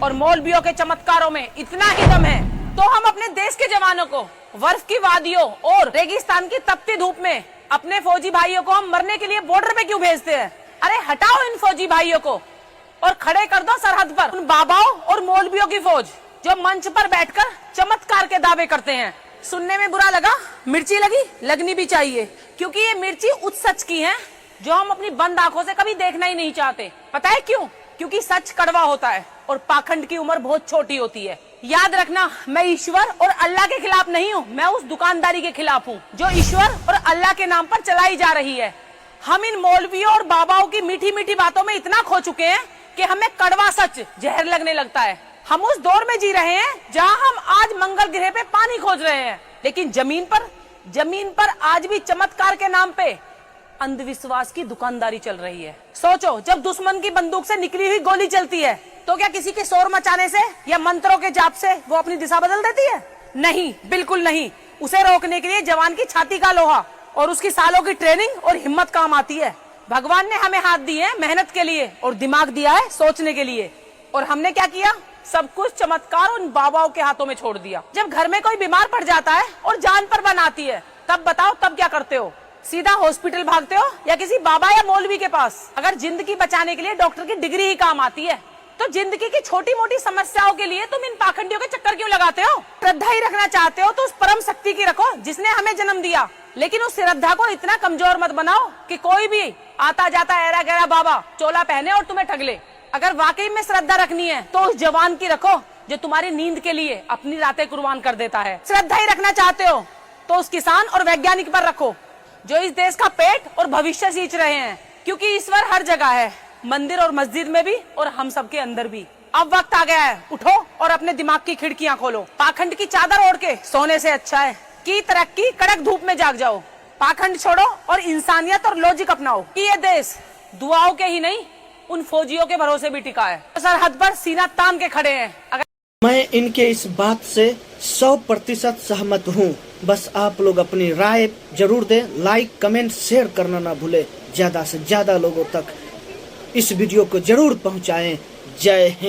और मौलवियों के चमत्कारों में इतना ही दम है तो हम अपने देश के जवानों को बर्फ की वादियों और रेगिस्तान की तपती धूप में अपने फौजी भाइयों को हम मरने के लिए बॉर्डर पे क्यों भेजते हैं? अरे हटाओ इन फौजी भाइयों को और खड़े कर दो सरहद पर उन बाबाओं और मौलवियों की फौज जो मंच पर बैठकर चमत्कार के दावे करते हैं। सुनने में बुरा लगा, मिर्ची लगी, लगनी भी चाहिए, क्योंकि ये मिर्ची उस सच की है जो हम अपनी बंद आंखों से कभी देखना ही नहीं चाहते। पता है क्यों? क्योंकि सच कड़वा होता है और पाखंड की उम्र बहुत छोटी होती है। याद रखना, मैं ईश्वर और अल्लाह के खिलाफ नहीं हूँ, मैं उस दुकानदारी के खिलाफ हूँ जो ईश्वर और अल्लाह के नाम पर चलाई जा रही है। हम इन मौलवियों और बाबाओं की मीठी मीठी बातों में इतना खो चुके हैं कि हमें कड़वा सच जहर लगने लगता है। हम उस दौर में जी रहे हैं जहां हम आज मंगल ग्रह पे पानी खोज रहे हैं, लेकिन जमीन पर आज भी चमत्कार के नाम पे अंधविश्वास की दुकानदारी चल रही है। सोचो, जब दुश्मन की बंदूक से निकली हुई गोली चलती है तो क्या किसी के शोर मचाने से या मंत्रों के जाप से वो अपनी दिशा बदल देती है? नहीं, बिल्कुल नहीं। उसे रोकने के लिए जवान की छाती का लोहा और उसकी सालों की ट्रेनिंग और हिम्मत काम आती है। भगवान ने हमें हाथ दिए हैं मेहनत के लिए और दिमाग दिया है सोचने के लिए, और हमने क्या किया? सब कुछ चमत्कार उन बाबाओं के हाथों में छोड़ दिया। जब घर में कोई बीमार पड़ जाता है और जान पर बन आती है, तब बताओ तब क्या करते हो? सीधा हॉस्पिटल भागते हो या किसी बाबा या मौलवी के पास? अगर जिंदगी बचाने के लिए डॉक्टर की डिग्री ही काम आती है तो जिंदगी की छोटी मोटी समस्याओं के लिए तुम इन पाखंडियों के चक्कर क्यों लगाते हो? श्रद्धा ही रखना चाहते हो तो उस परम शक्ति की रखो जिसने हमें जन्म दिया, लेकिन उस श्रद्धा को इतना कमजोर मत बनाओ कि कोई भी आता जाता ऐरा गहरा बाबा चोला पहने और तुम्हें ठग ले। अगर वाकई में श्रद्धा रखनी है तो उस जवान की रखो जो तुम्हारी नींद के लिए अपनी रातें कुर्बान कर देता है। श्रद्धा ही रखना चाहते हो तो उस किसान और वैज्ञानिक पर रखो जो इस देश का पेट और भविष्य सींच रहे हैं, क्योंकि ईश्वर हर जगह है, मंदिर और मस्जिद में भी और हम सबके अंदर भी। अब वक्त आ गया है, उठो और अपने दिमाग की खिड़कियां खोलो। पाखंड की चादर ओढ़ के सोने से अच्छा है कि तरक्की कड़क धूप में जाग जाओ। पाखंड छोड़ो और इंसानियत और लॉजिक अपनाओ कि ये देश दुआओं के ही नहीं उन फौजियों के भरोसे भी टिका है, सरहद पर सीना तान के खड़े हैं। अगर मैं इनके इस बात से 100% सहमत हूँ। बस आप लोग अपनी राय जरूर दें, लाइक कमेंट शेयर करना ना भूले। ज्यादा से ज्यादा लोगों तक इस वीडियो को जरूर पहुँचाएं। जय हिंद।